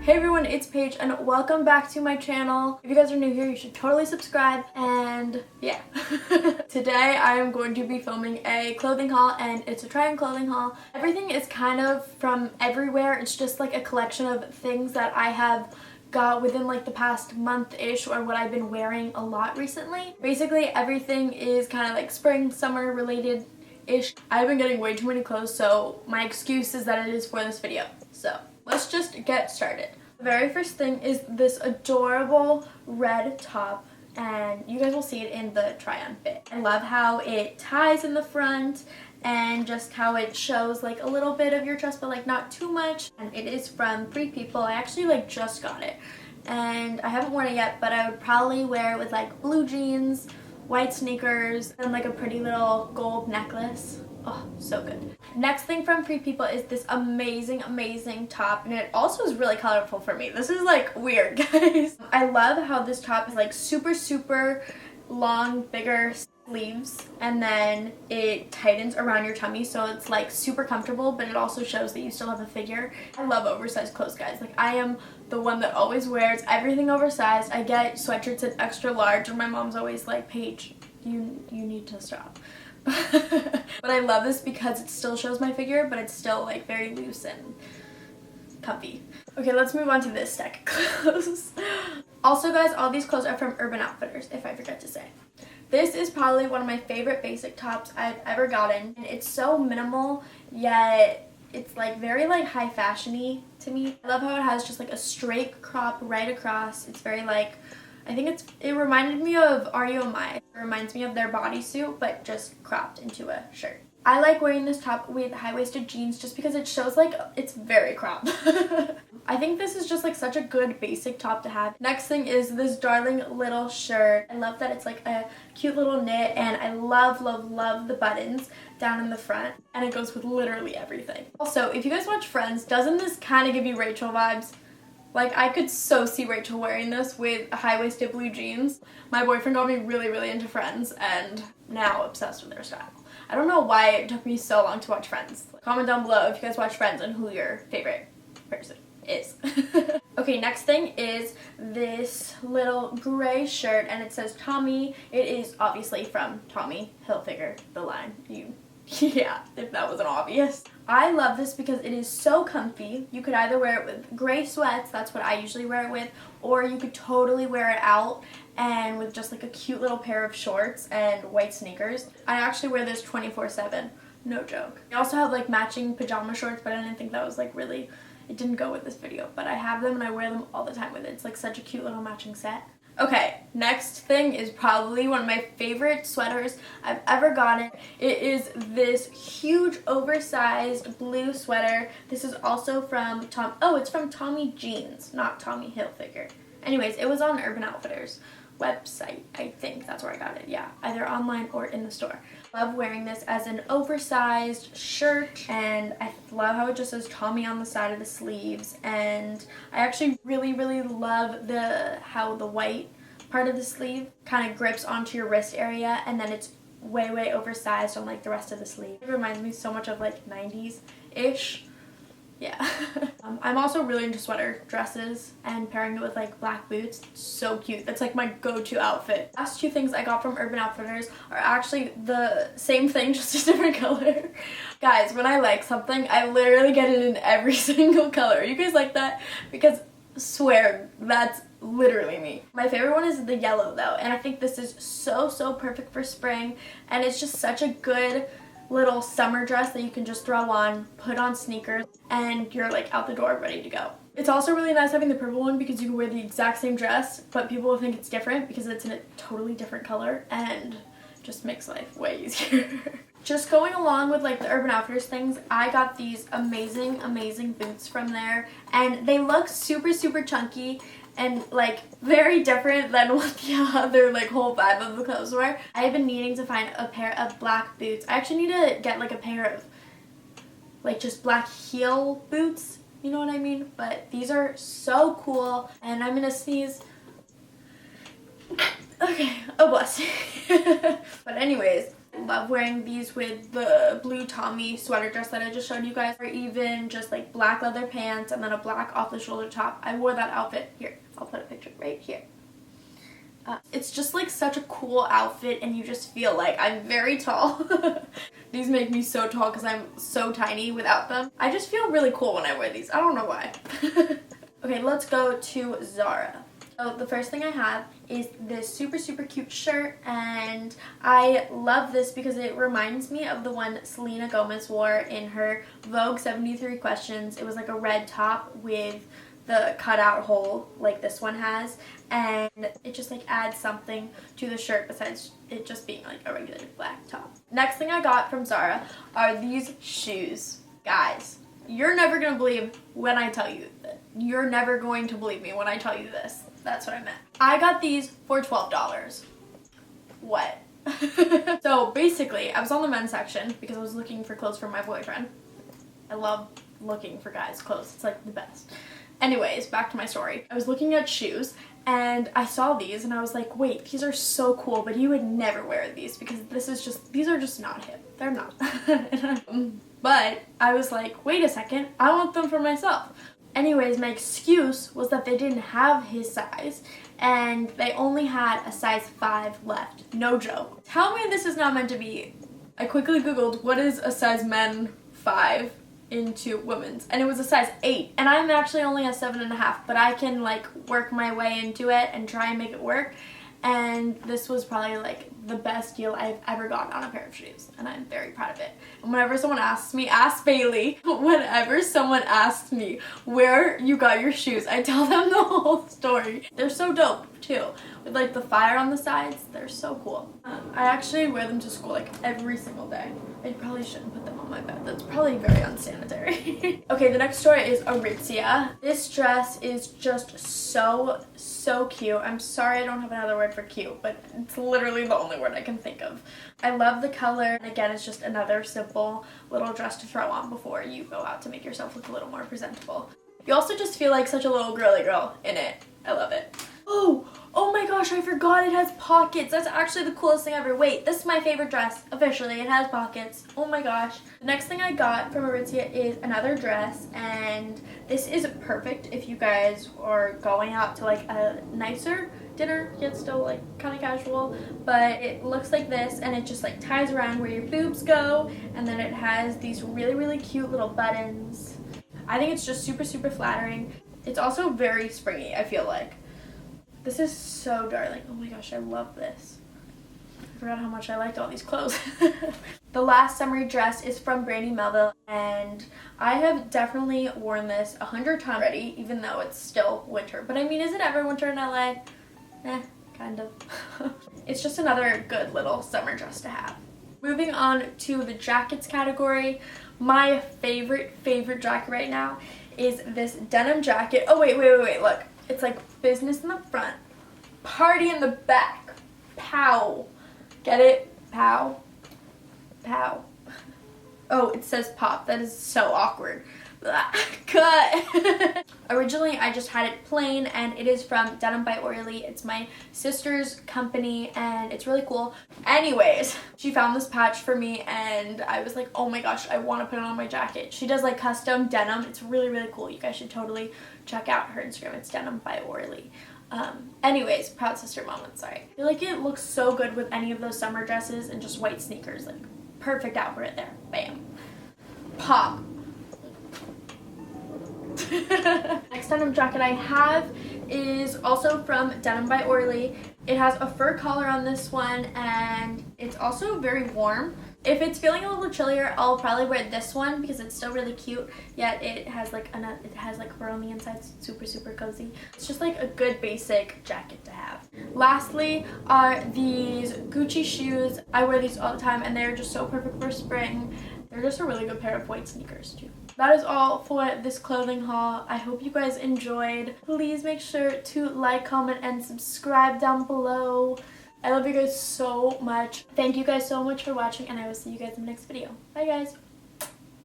Hey everyone, it's Paige and welcome back to my channel. If you guys are new here, you should totally subscribe and yeah. Today I am going to be filming a clothing haul and it's a try on clothing haul. Everything is kind of from everywhere. It's just like a collection of things that I have got within like the past month-ish or what I've been wearing a lot recently. Basically everything is kind of like spring, summer related ish. I've been getting way too many clothes, so my excuse is that it is for this video. So let's just get started. The very first thing is this adorable red top, and you guys will see it in the try-on fit. I love how it ties in the front and just how it shows like a little bit of your chest but like not too much. And it is from Free People. I actually like just got it and I haven't worn it yet, but I would probably wear it with like blue jeans, white sneakers, and like a pretty little gold necklace. Oh, so good. Next thing from Free People is this amazing top, and it also is really colorful for me. This is like weird, guys. I love how this top is like super long, bigger sleeves, and then it tightens around your tummy, so it's like super comfortable, but it also shows that you still have a figure. I love oversized clothes, guys. Like, I am the one that always wears everything oversized. I get sweatshirts in extra large, and my mom's always like, Paige, you need to stop. But I love this because it still shows my figure, but it's still like very loose and comfy. Okay, let's move on to this stack of clothes. Also, guys, all these clothes are from Urban Outfitters, if I forget to say. This is probably one of my favorite basic tops I've ever gotten. And it's so minimal, yet it's like very like high fashion-y to me. I love how it has just like a straight crop right across. It's very like, I think it reminded me of MyYoutubePaige. It reminds me of their bodysuit, but just cropped into a shirt. I like wearing this top with high-waisted jeans just because it shows like it's very cropped. I think this is just like such a good basic top to have. Next thing is this darling little shirt. I love that it's like a cute little knit, and I love the buttons down in the front, and it goes with literally everything. Also, if you guys watch Friends, doesn't this kind of give you Rachel vibes? Like, I could so see Rachel wearing this with high-waisted blue jeans. My boyfriend got me really into Friends, and now obsessed with their style. I don't know why it took me so long to watch Friends. Comment down below if you guys watch Friends and who your favorite person is. Okay, next thing is this little gray shirt, and it says Tommy. It is obviously from Tommy Hilfiger, the line. Yeah, if that wasn't obvious. I love this because it is so comfy. You could either wear it with gray sweats, that's what I usually wear it with, or you could totally wear it out and with just like a cute little pair of shorts and white sneakers. I actually wear this 24/7, no joke. I also have like matching pajama shorts, but I didn't think that was like really, it didn't go with this video, but I have them and I wear them all the time with it. It's like such a cute little matching set. Okay, next thing is probably one of my favorite sweaters I've ever gotten. It is this huge oversized blue sweater. This is also from it's from Tommy Jeans, not Tommy Hilfiger. Anyways, it was on Urban Outfitters website. I think that's where I got it. Yeah, either online or in the store. Love wearing this as an oversized shirt, and I love how it just says Tommy on the side of the sleeves, and I actually really love how the white part of the sleeve kind of grips onto your wrist area, and then it's way oversized on like the rest of the sleeve. It reminds me so much of like 90s-ish. Yeah. I'm also really into sweater dresses and pairing it with like black boots. So cute. That's like my go-to outfit. Last two things I got from Urban Outfitters are actually the same thing, just a different color. Guys, when I like something, I literally get it in every single color. You guys like that? Because swear, that's literally me. My favorite one is the yellow though, and I think this is so perfect for spring, and it's just such a good little summer dress that you can just throw on, put on sneakers, and you're like out the door ready to go. It's also really nice having the purple one because you can wear the exact same dress, but people will think it's different because it's in a totally different color, and just makes life way easier. Just going along with like the Urban Outfitters things, I got these amazing boots from there, and they look super chunky and like very different than what the other like whole vibe of the clothes were. I've been needing to find a pair of black boots. I actually need to get like a pair of like just black heel boots, you know what I mean? But these are so cool, and I'm gonna sneeze. Okay, oh bless. But anyways, I love wearing these with the blue Tommy sweater dress that I just showed you guys, or even just like black leather pants and then a black off-the-shoulder top. I wore that outfit here. I'll put a picture right here. It's just like such a cool outfit and you just feel like I'm very tall. These make me so tall because I'm so tiny without them. I just feel really cool when I wear these. I don't know why. Okay, let's go to Zara. So the first thing I have is this super cute shirt, and I love this because it reminds me of the one Selena Gomez wore in her Vogue 73 Questions. It was like a red top with the cutout hole like this one has, and it just like adds something to the shirt besides it just being like a regular black top. Next thing I got from Zara are these shoes. Guys, you're never gonna believe when I tell you that. You're never going to believe me when I tell you this. That's what I meant. I got these for $12. What? So basically, I was on the men's section because I was looking for clothes for my boyfriend. I love looking for guys' clothes. It's like the best. Anyways, back to my story. I was looking at shoes and I saw these and I was like, wait, these are so cool, but you would never wear these because these are just not hip. They're not. But I was like, wait a second, I want them for myself. Anyways, my excuse was that they didn't have his size and they only had a size 5 left. No joke. Tell me this is not meant to be. I quickly googled what is a size men 5 into women's, and it was a size 8, and I'm actually only a 7.5, but I can like work my way into it and try and make it work. And this was probably like the best deal I've ever gotten on a pair of shoes, and I'm very proud of it. And whenever someone asks me, ask Bailey, whenever someone asks me where you got your shoes, I tell them the whole story. They're so dope too, with like the fire on the sides. They're so cool. I actually wear them to school like every single day. I probably shouldn't put them on my bed. That's probably very unsanitary. Okay, the next store is Aritzia. This dress is just so cute. I'm sorry I don't have another word for cute, but it's literally the only word I can think of. I love the color. And again, it's just another simple little dress to throw on before you go out to make yourself look a little more presentable. You also just feel like such a little girly girl in it. I love it. Oh my gosh, I forgot it has pockets. That's actually the coolest thing ever. Wait, this is my favorite dress. Officially, it has pockets. Oh my gosh. The next thing I got from Aritzia is another dress, and this is perfect if you guys are going out to like a nicer dinner, yet still like kind of casual, but it looks like this, and it just like ties around where your boobs go, and then it has these really cute little buttons. I think it's just super flattering. It's also very springy, I feel like. This is so darling. Oh my gosh, I love this. I forgot how much I liked all these clothes. The last summery dress is from Brandy Melville, and I have definitely worn this 100 times already, even though it's still winter. But I mean, is it ever winter in LA? Kind of. It's just another good little summer dress to have. Moving on to the jackets category, my favorite jacket right now is this denim jacket. Oh wait, look. It's like business in the front, party in the back. Pow. Get it? Pow. Pow. Oh, it says pop. That is so awkward. Cut. Originally, I just had it plain, and it is from Denim by Orly. It's my sister's company, and it's really cool. Anyways, she found this patch for me, and I was like, oh my gosh, I want to put it on my jacket. She does like custom denim. It's really cool. You guys should totally check out her Instagram. It's Denim by Orly. Anyways, proud sister moment, sorry. I feel like it looks so good with any of those summer dresses and just white sneakers. Like, perfect outfit right there. Bam. Pop. Next denim jacket I have is also from Denim by Orly. It has a fur collar on this one, and it's also very warm. If it's feeling a little chillier, I'll probably wear this one because it's still really cute, yet it has like fur on the inside. It's super cozy. It's just like a good basic jacket to have. Lastly are these Gucci shoes. I wear these all the time, and they're just so perfect for spring. They're just a really good pair of white sneakers too. That is all for this clothing haul. I hope you guys enjoyed. Please make sure to like, comment, and subscribe down below. I love you guys so much. Thank you guys so much for watching, and I will see you guys in the next video. Bye guys.